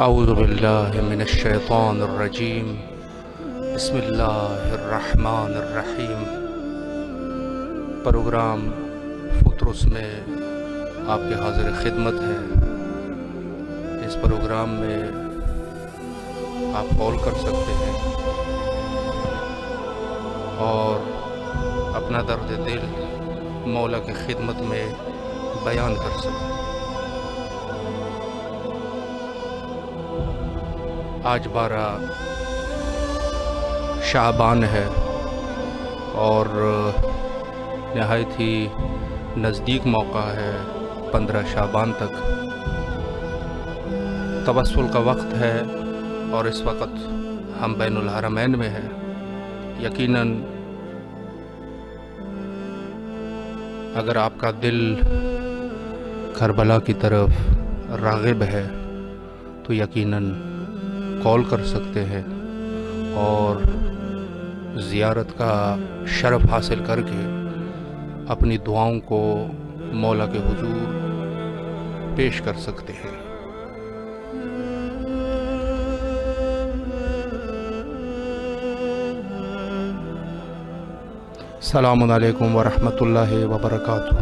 اعوذ باللہ من الشیطان الرجیم بسم اللہ الرحمن الرحیم۔ پروگرام فطرس میں آپ کے حاضر خدمت ہے۔ اس پروگرام میں آپ کال کر سکتے ہیں اور اپنا درد دل مولا کی خدمت میں بیان کر سکتے ہیں۔ آج 12 شعبان ہے اور نہایت ہی نزدیک موقع ہے 15 شعبان تک۔ توسل کا وقت ہے اور اس وقت ہم بین الحرمین میں ہیں۔ یقیناً اگر آپ کا دل کربلا کی طرف راغب ہے تو یقیناً کال کر سکتے ہیں اور زیارت کا شرف حاصل کر کے اپنی دعاؤں کو مولا کے حضور پیش کر سکتے ہیں۔ السلام علیکم ورحمۃ اللہ وبرکاتہ۔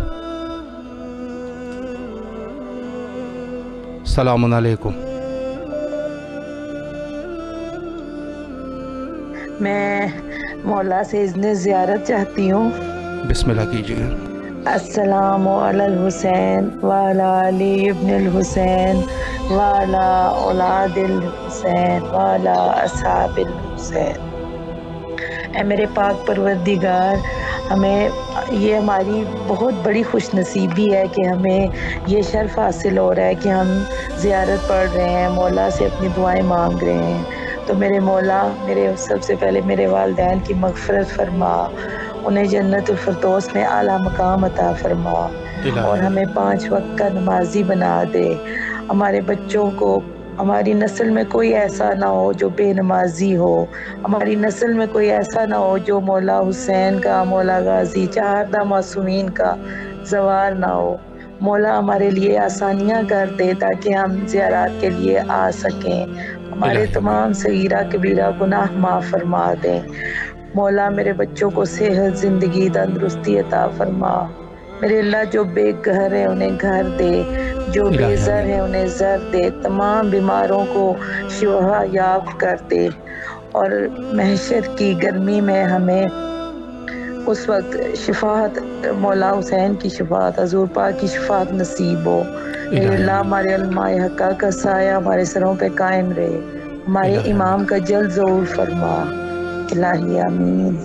السلام علیکم۔ میں مولا سے اذن زیارت چاہتی ہوں۔ بسم اللہ کیجیے۔ السلام علی الحسین وعلی علی ابن الحسین وعلی اولاد الحسین وعلی اصحاب الحسین۔ اے میرے پاک پروردگار، ہمیں یہ ہماری بہت بڑی خوش نصیبی ہے کہ ہمیں یہ شرف حاصل ہو رہا ہے کہ ہم زیارت پڑھ رہے ہیں، مولا سے اپنی دعائیں مانگ رہے ہیں۔ تو میرے مولا، سب سے پہلے میرے والدین کی مغفرت فرما، انہیں جنت الفردوس میں اعلیٰ مقام عطا فرما اور ہمیں 5 وقت کا نمازی بنا دے۔ ہمارے بچوں کو، ہماری نسل میں کوئی ایسا نہ ہو جو بے نمازی ہو، ہماری نسل میں کوئی ایسا نہ ہو جو مولا حسین کا، مولا غازی، چہاردہ معصومین کا زوار نہ ہو۔ مولا ہمارے لیے آسانیاں کر دے تاکہ ہم زیارات کے لیے آ سکیں، ہمارے تمام صغیرہ کبیرہ گناہ معاف فرما دیں۔ مولا میرے بچوں کو صحت، زندگی، تندرستی عطا فرما۔ میرے اللہ جو بے گھر ہے انہیں گھر دے، جو بے زر ہے انہیں زر دے، تمام بیماروں کو شفا یاب کر دے اور محشر کی گرمی میں ہمیں اس وقت شفاعت، مولا حسین کی شفاعت، حضور پاک کی شفاعت نصیب ہو۔ اے اللہ، ہمارے علماء حقہ کا سایہ ہمارے سروں پہ قائم رہے، ہمارے امام کا جلد ظہور فرما۔ الہی آمین۔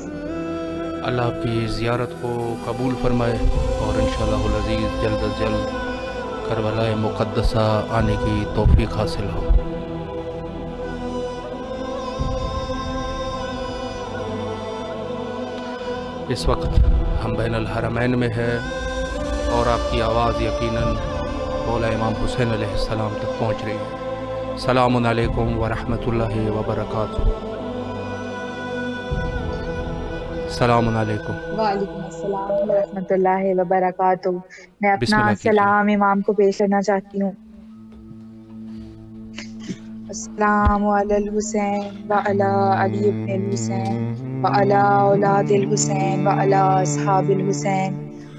اللہ آپ کی زیارت کو قبول فرمائے اور انشاءاللہ العزیز جلد از جلد کربلا مقدسہ آنے کی توفیق حاصل ہو۔ اس وقت ہم بین الحرمین میں ہیں اور آپ کی آواز یقیناً مولا امام حسین علیہ السلام تک پہنچ رہی ہے۔ السلام علیکم ورحمۃ اللہ وبرکاتہ۔ السلام علیکم۔ وعلیکم السلام ورحمۃ اللہ وبرکاتہ۔ میں اپنا سلام امام کو پیش کرنا چاہتی ہوں۔ السلام علی الحسین وعلی علی ابن الحسین وعلی اولاد الحسین وعلی اصحاب الحسین۔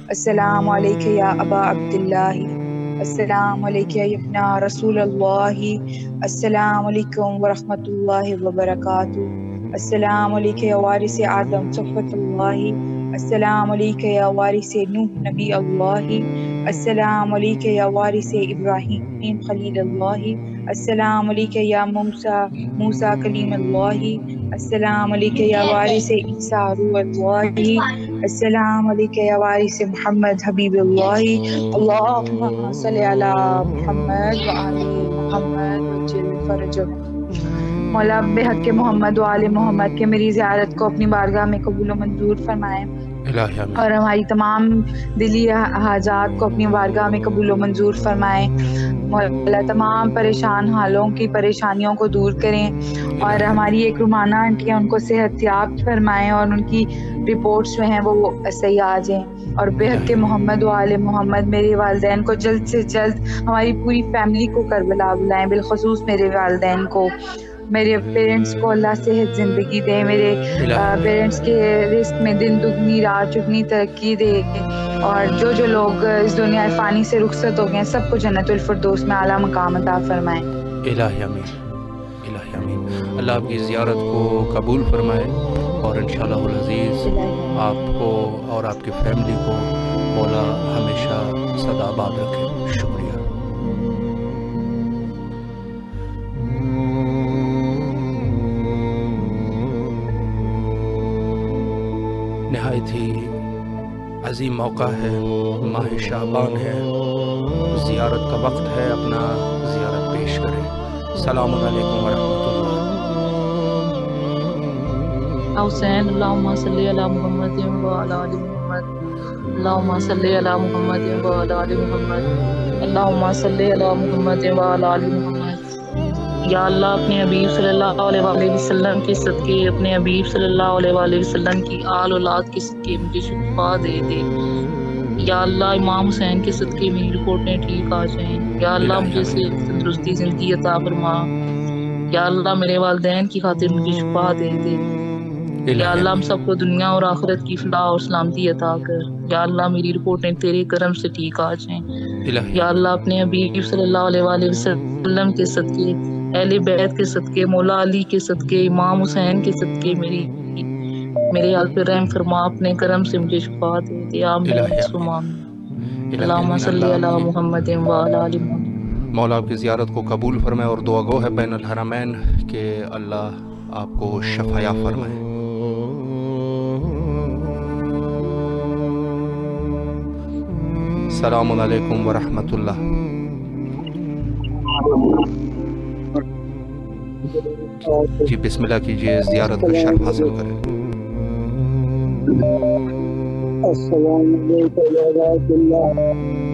السلام علیک یا ابا عبداللہ، السلام علیک یا ابن رسول اللہ، السلام علیکم ورحمۃ اللہ وبرکاتہ۔ السلام علیک یا وارث آدم صفوت اللہ، السلام علیک یا وارث نوح نبی اللہ، السلام علیک یا وارث ابراہیم خلیل اللہ، السلام علیک یا موسیٰ کلیم اللہ، السلام علیک یا وارث عیسیٰ روح اللہ، السلام علیک یا وارث محمد حبیب اللہ۔ اللہم صلی علی محمد وآل محمد وجل فرجہ۔ مولا بحق محمد و آل محمد کے میری زیارت کو اپنی بارگاہ میں قبول و منظور فرمائیں اور ہماری تمام دلی حاجات کو اپنی بارگاہ میں قبول و منظور فرمائیں۔ مولا تمام پریشان حالوں کی پریشانیوں کو دور کریں اور ہماری ایک رومانہ آنٹی ہیں ان کو صحت یاب فرمائیں اور ان کی رپورٹس جو ہیں وہ صحیح آ جائیں۔ اور بحق محمد و آل محمد میرے والدین کو جلد سے جلد، ہماری پوری فیملی کو کربلا بلائیں، بالخصوص میرے والدین کو، میرے پیرنٹس کو اللہ صحت زندگی دے، میرے پیرنٹس کے رزق میں دن دگنی رات چگنی ترقی دے، اور جو جو لوگ اس دنیا فانی سے رخصت ہو گئے ہیں سب کو جنت الفردوس میں اعلیٰ مقام عطا فرمائیں۔ الہی آمین، الہی آمین۔ اللہ آپ کی زیارت کو قبول فرمائے، اور انشاءاللہ العزیز آپ کو اور آپ کی فیملی کو مولا ہمیشہ سدا آباد رکھے۔ شکریہ۔ نہایت ہی عظیم موقع ہے، ماہ شعبان ہے، زیارت کا وقت ہے، اپنا زیارت پیش کریں۔ السلام علیکم ورحمۃ اللہ۔ حسین اللہم صلی علی محمد وعلی آل محمد، اللہم صلی علی محمد وعلی آل محمد، اللہم صلی علی محمد وعلی آل محمد۔ یا اللہ اپنے حبیب صلی اللہ علیہ وآلہ وسلم کے صدقے، اپنے حبیب صلی اللہ علیہ وآلہ وسلم کی آل اولاد کے صدقے مجھے شفا دے دے۔ یا اللہ امام حسین کے صدقے میری رپورٹیں ٹھیک آ جائیں۔ یا اللہ مجھے صحت تندرستی زندگی عطا فرما۔ یا اللہ میرے والدین کی خاطر مجھے شفا دے دے۔ یا اللہ ہم سب کو دنیا اور آخرت کی فلاح اور سلامتی عطا کر۔ یا اللہ میری رپورٹیں تیرے کرم سے ٹھیک آ جائیں۔ یا اللہ اپنے حبیب صلی اللہ علیہ وآلہ وسلم کے صدقے، اہل بیت کے صدقے، مولا علی کے صدقے، امام حسین کے صدقے میرے حال پہ رحم فرما، اپنے کرم سے مجھے شفا دے دے۔ آمین ثم آمین۔ اللہم صلی علی محمد وعلی آل محمد۔ مولا آپ کی زیارت کو قبول فرمائے، اور دعا گو ہے بین الحرمین کہ اللہ آپ کو شفا یاب فرمائے۔ السلام علیکم ورحمۃ اللہ۔ جی بسم اللہ کیجئے، زیارت کا شرف حاصل کریں۔ السلام علیکم یا رسول اللہ،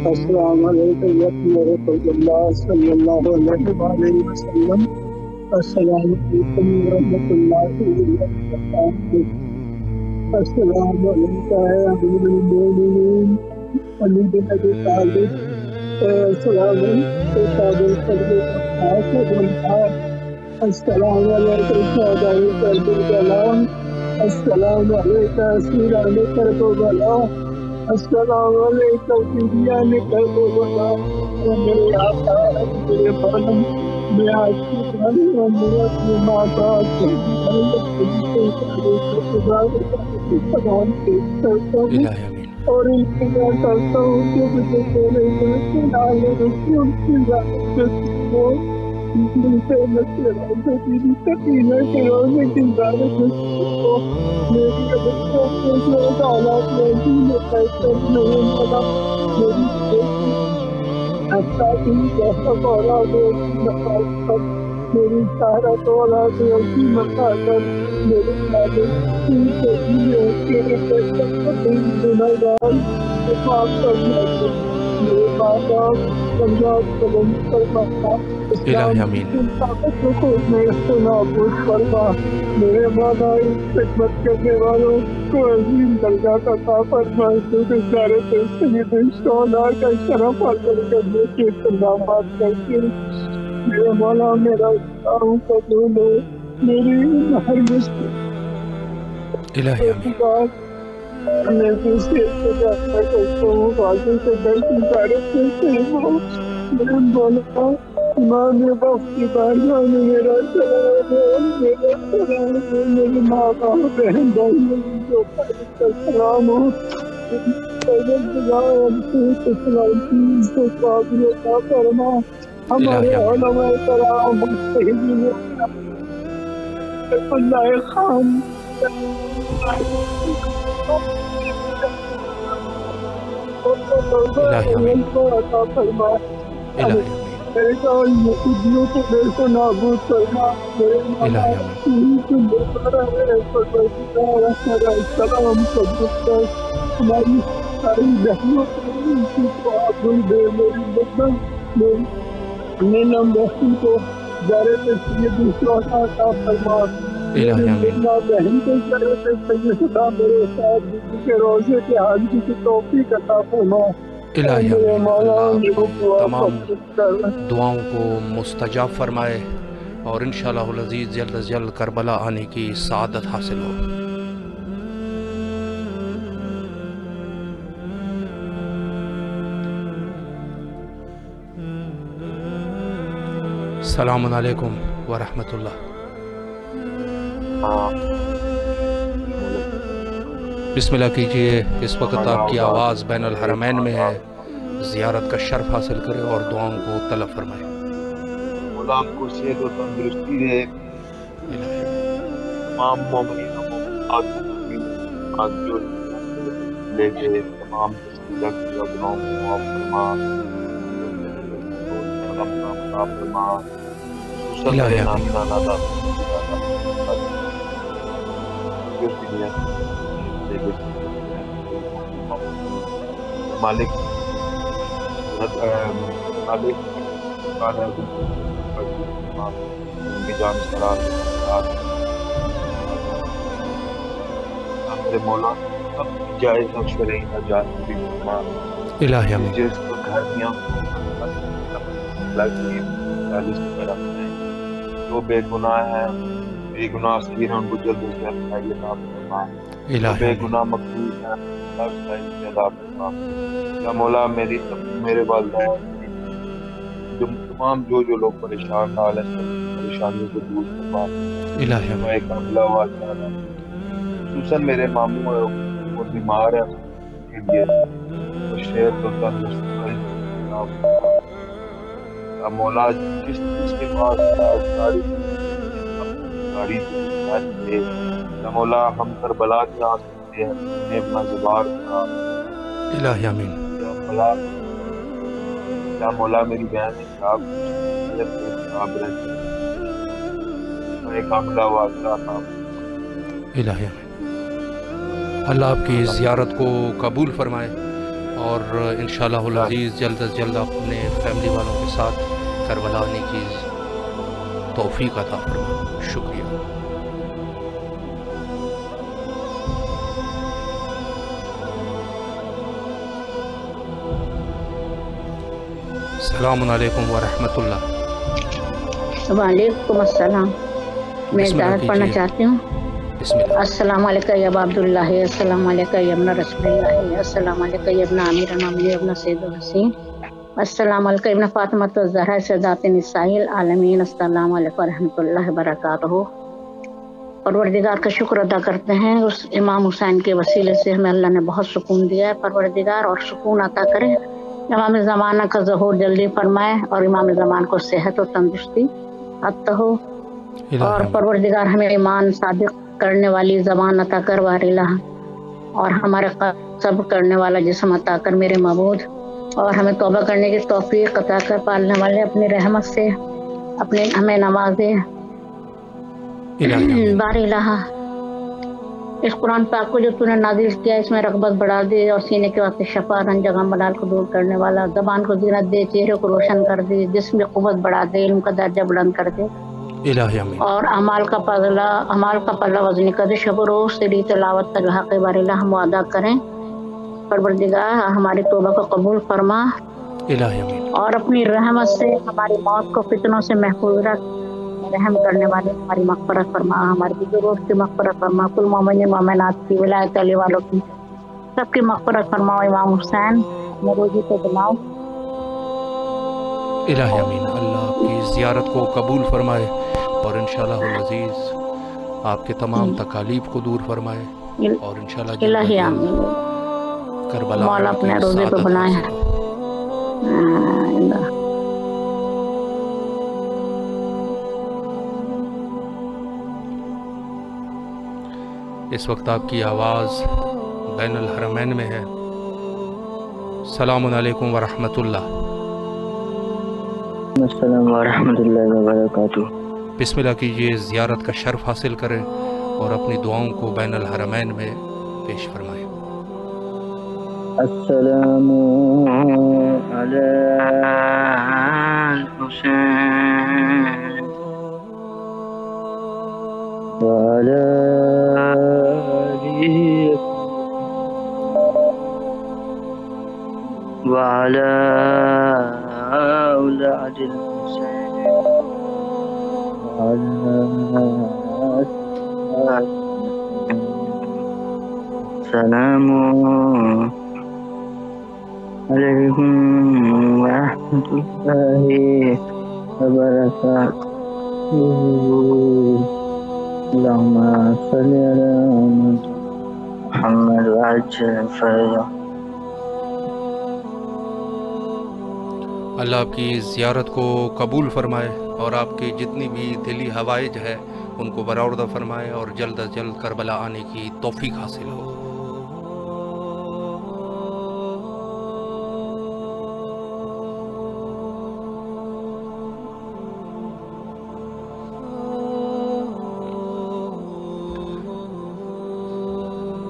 السلام علیکم یا رسول اللہ صلی اللہ علیہ وآلہ وسلم، السلام علیکم ورحمۃ اللہ وبرکاتہ، السلام علیکم یا امیر المومنین علی بن ابی طالب، السلام علیکم قابل قدر، السلام علیکم شہدائے کربلا، السلام علیکم اسیران کربلا، السلام علیکم فدیان کربلا۔ میرے آقا میرے مولا، میں آج کی جانب اور میرے اپنے ماں باپ کو سلام پیش کرتا ہوں، اور ان کی دعا کرتا ہوں کہ مجھے میرے ان کی ذات کو ملتے مسئلہ تبیری تقیلہ کرانے کی ذات کو میری بچوں کو جو حالات میں دین فیصل نہیں ملا، میری بیٹی احساسی جیسا بولا دے کی مقاصد، میری سارا تولا دے کی مقاصد، میرے مالک کی تجیلے کے فیصل قدیم دنائدان اتفاق کرنا دے، میرے بابا پنجاب قدم فرماتا، اسلام کی طاقت کو میں نابود فرما، میرے مولا اس خدمت کرنے والوں کو عظیم درجہ کا عطا فرما، جو بیچارے سید شہداء کا شرف حاصل کرنے کے انتظامات کرتے، میرے مولا میرا اسلام قبول ہو، میری ہر مشکل میں دوسرے سے جاتا کرتا ہوں، واضح سے درد مبارک کرتے ہوں، میرے مولا امام وقت کی بارگاہ میں میرا سلام ہے، میرا سلام ہے، میرے ماں باپ بہن بھائیوں جو کا سلام ہو، سلامتی سے قابل عطا فرما، ہمارے علماء کرام مجتہدین اللہ خان عطا فرما، میرے یہودیوں کو میرے کو نابود کرنا، میرے السلام قبول، ہماری ساری بہنوں کو عبدال دے، میری بدن میری نم بہن کو دارے سے دوسرا عطا فرما، الہی آمین بہن کے ذریعے سے سیدنا میرے ساتھ بیوی کے روزے کے حاضری کی توفیق عطا فرما. الہی میرے آمین. مولا اللہ میری آپ دعا تمام قبول کر. دعاؤں کو مستجاب فرمائے اور انشاءاللہ العزیز جلد از جلد کربلا آنے کی سعادت حاصل ہو. السلام علیکم ورحمۃ اللہ. بسم اللہ کیجئے. اس وقت آپ کی آواز بین الحرمین میں ہے. زیارت کا شرف حاصل کرے اور دعاؤں کو طلب فرمائے. مولا آپ کو صحت و تندرستی دے. تمام مومنین و مومنات جو لے کے تمام گناہوں کو معاف فرما. الہی آمین. مالک جان سرار مولا جائز اور شرعی نجات بھی فرما. الہی آمین. جس کو گھر دیا جو بے گناہ ہیں بے گناہ اسکیر ہیں ان کو جلد سے جلد عذاب فرما. جو بے گناہ مقبول ہیں عذاب فرما. یا مولا میرے والدین جو تمام جو لوگ پریشان حال ہیں سب پریشانیوں کو دور فرما. الہی آمین. میں کاملہ واجہ خصوصاً میرے ماموں ہیں وہ بیمار ہیں ان کے لیے وہ شہر تو تندرستی مولا جس کے پاس گاڑی یا مولا ہم کربلا کے آ سکتے ہیں انہیں اپنا زبار کرا. الہی آمین. یا مولا میری بہن خراب رہتی میں کاملہ واضح تھا. الہی آمین. اللہ آپ کی زیارت کو قبول فرمائے اور انشاءاللہ العزیز جلد از جلد اپنے فیملی والوں کے ساتھ کربلا آنے کی توفیق عطا فرمائے. شکریہ. السلام علیکم ورحمۃ اللہ. وعلیکم السلام. میں دعوت پڑھنا چاہتی ہوں. بسم اللہ. السلام علیکم یا ابا عبداللہ، السلام علیکم یا ابن رسول اللہ، السلام علیکم یا ابن امیر المومنین ابن سید الحسین، السلام علیکم ابن فاطمہ الزہرا سیدات نساء العالمین، السلام علیکم ورحمۃ اللہ وبرکاتہ. پروردگار کا شکر ادا کرتے ہیں، اس امام حسین کے وسیلے سے ہمیں اللہ نے بہت سکون دیا ہے. پروردگار اور سکون عطا کرے. امام زمانہ کا ظہور جلدی فرمائے اور امام زمان کو صحت و تندرستی عطا ہو. اور پروردگار ہمیں ایمان صادق کرنے والی زبان عطا کر وارلہ، اور ہمارے قصب کرنے والا جسم عطا کر میرے معبود، اور ہمیں توبہ کرنے کی توفیق عطا کر پالنے والے اپنی رحمت سے اپنے ہمیں نوازے. بارلہ اس قرآن پاک کو جو تو نے نازل کیا اس میں رغبت بڑھا دے اور سینے کے واسطے شفا، رنج غم ملال کو دور کرنے والا، زبان کو زینت دے، چہرے کو روشن کر دے، جسم میں قوت بڑھا دے، علم کا درجہ بلند کر دے. الہی آمین. اور اعمال کا پلہ وزن کر دے. شب و روز تیری تلاوت تک حق بارلہ ہم ادا کریں. پروردگار ہماری توبہ کو قبول فرما. الہی آمین. اور اپنی رحمت سے ہماری موت کو فتنوں سے محفوظ رکھ. رحم کرنے والے ہماری مغفرت فرما، ہمارے بزرگوں کی مغفرت فرما، کل مومن مومنات کی، ولایت علی والوں کی سب کی مغفرت فرما. امام حسین مروجی کو بلاؤ. الہی آمین. اللہ آپ کی زیارت کو قبول فرمائے اور انشاءاللہ العزیز آپ کے تمام تکالیف کو دور فرمائے اور انشاءاللہ الہی آمین. کربلا مولا اپنے روزے کو بنائے. اس وقت آپ کی آواز بین الحرمین میں ہے. السلام علیکم ورحمۃ اللہ. السلام ورحمۃ اللہ وبرکاتہ. بسم اللہ کیجئے. زیارت کا شرف حاصل کریں اور اپنی دعاؤں کو بین الحرمین میں پیش فرمائیں. السلام علی الحسین وعلى آله وعلى أولاد الحسين وعلى السلام عليكم ورحمة الله وبركاته. اللهم صل على محمد وعجل فرجه. اللہ آپ کی زیارت کو قبول فرمائے اور آپ کے جتنی بھی دلی حوائج ہے ان کو برآوردہ فرمائے اور جلد از جلد کربلا آنے کی توفیق حاصل ہو.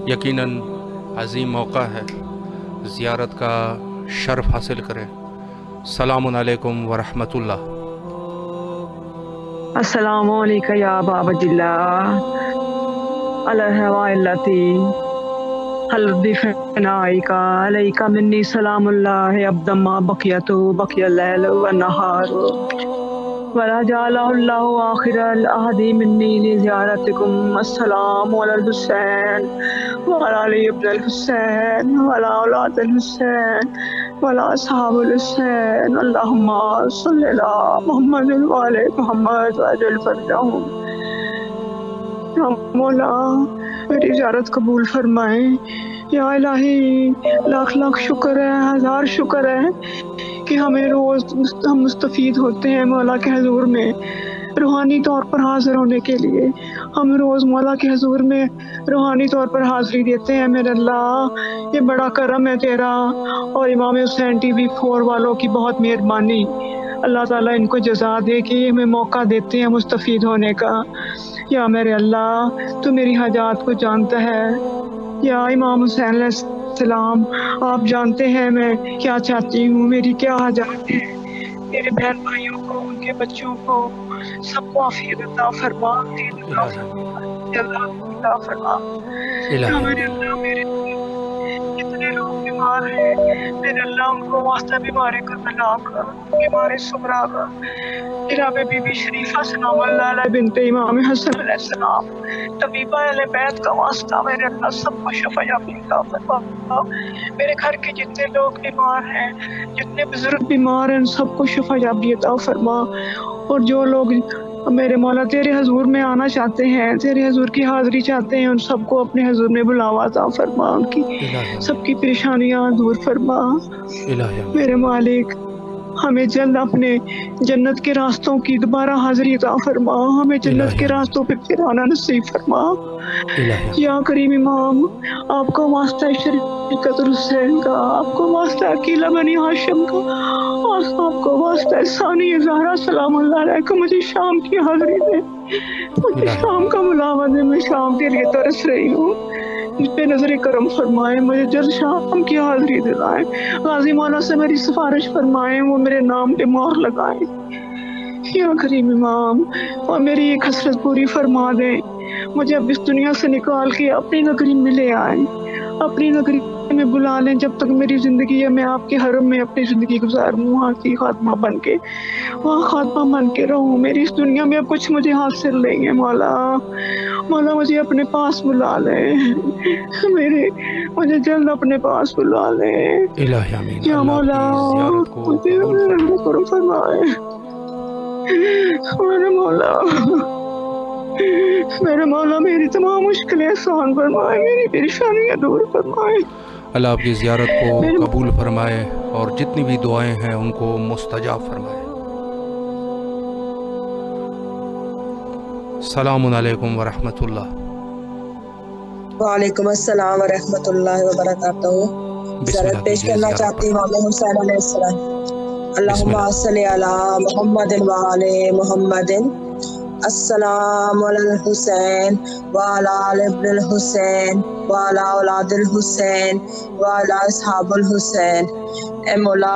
یقیناً عظیم موقع ہے، زیارت کا شرف حاصل کریں. السلام علیکم ورحمۃ اللہ. السلام علیکم یا باب اللہ التی حلدی فنائکا علیکا منی سلام اللہ ابدما بقیتو بقی اللیل والنہار ولا جعلہ اللہ آخر العہد منی لزیارتکم. السلام علی الحسین وعلی علی ابن الحسین وعلی اولاد الحسین وعلی اصحاب الحسین. اللہم صلی علی محمد وعلی محمد وعجل فرجہم. یا مولا میری زیارت قبول فرمائیں. یا الہی لاکھ لاکھ شکر ہے، ہزار شکر ہے کہ ہمیں روز ہم مستفید ہوتے ہیں مولا کے حضور میں روحانی طور پر حاضر ہونے کے لیے. ہم روز مولا کے حضور میں روحانی طور پر حاضری دیتے ہیں. میرے اللہ یہ بڑا کرم ہے تیرا اور امام حسین ٹی وی 4 والوں کی بہت مہربانی. اللہ تعالیٰ ان کو جزا دے کہ ہمیں موقع دیتے ہیں مستفید ہونے کا. یا میرے اللہ تو میری حاجات کو جانتا ہے. یا امام حسین علیہ السلام آپ جانتے ہیں میں کیا چاہتی ہوں، میری کیا حاجات ہیں. میرے بہن بھائیوں کو، ان کے بچوں کو سب کو عافیت عطا فرما، دین عطا فرما. میرے اللہ میرے کتنے لوگ بیمار ہیں میرے اللہ ان کو واسطہ بیمار کربلا کا، بیمار صغرا کا، جناب بی بی شریفہ سلام اللہ علیہ بنت امام حسن علیہ السلام، طبیبہ اہل بیت کا واسطہ میرے اللہ سب کو شفا یابی عطا فرما. میرے گھر کے جتنے لوگ بیمار ہیں، جتنے بزرگ بیمار ہیں، ان سب کو شفا یابی عطا فرما. اور جو لوگ میرے مولا تیرے حضور میں آنا چاہتے ہیں، تیرے حضور کی حاضری چاہتے ہیں، ان سب کو اپنے حضور میں بلاوا عطا فرما. ان کی سب کی پریشانیاں دور فرما. میرے مالک ہمیں جلد اپنے جنت کے راستوں کی دوبارہ حاضری عطا فرما. ہمیں جنت کے راستوں پہ پھر آنا نصیب فرما. یا کریم امام آپ کو واسطہ شریعت الحسین کا، آپ کو واسطہ عقیلہ بنی ہاشم کا، آپ کو واسطہ ثانی زہرا سلام اللہ علیہ کا مجھے شام کی حاضری دے. مجھے شام کا بلاوا دے، میں شام کے لیے ترس رہی ہوں. مجھ پہ نظر کرم فرمائیں، مجھے جلد شام کی حاضری دلائیں. غازی مولا سے میری سفارش فرمائیں، وہ میرے نام پہ مہر لگائیں. یا کریم امام اور میری ایک حسرت پوری فرما دیں. مجھے اب اس دنیا سے نکال کے اپنی نگری میں لے آئیں، اپنی نگری میں بلا لیں. جب تک میری زندگی ہے میں آپ کے حرم میں اپنی زندگی گزاروں، وہاں کی خاتمہ بن کے، وہاں خاتمہ بن کے رہوں. میری اس دنیا میں اب کچھ مجھے حاصل نہیں ہے. مولا مولا مجھے اپنے پاس بلا لیں، مجھے جلد اپنے پاس بلا لیں. یا مولا مجھے کرم فرمائے. میرے مولا میری تمام مشکلیں آسان فرمائے، میری پریشانیاں دور فرمائے. اللہ آپ کی زیارت کو قبول فرمائے اور جتنی بھی دعائیں ہیں ان کو مستجاب فرمائے. السلام علیکم ورحمۃ اللہ. وعلیکم السلام ورحمۃ اللہ وبرکاتہ. زیارت پیش کرنا چاہتی ہوں امام حسین علیہ السلام. اللہم صلی علی محمد وعلی محمد. السلام علی الحسین وعلی آل ابن الحسین وعلی اولاد الحسین وعلی اصحاب الحسین. اے مولا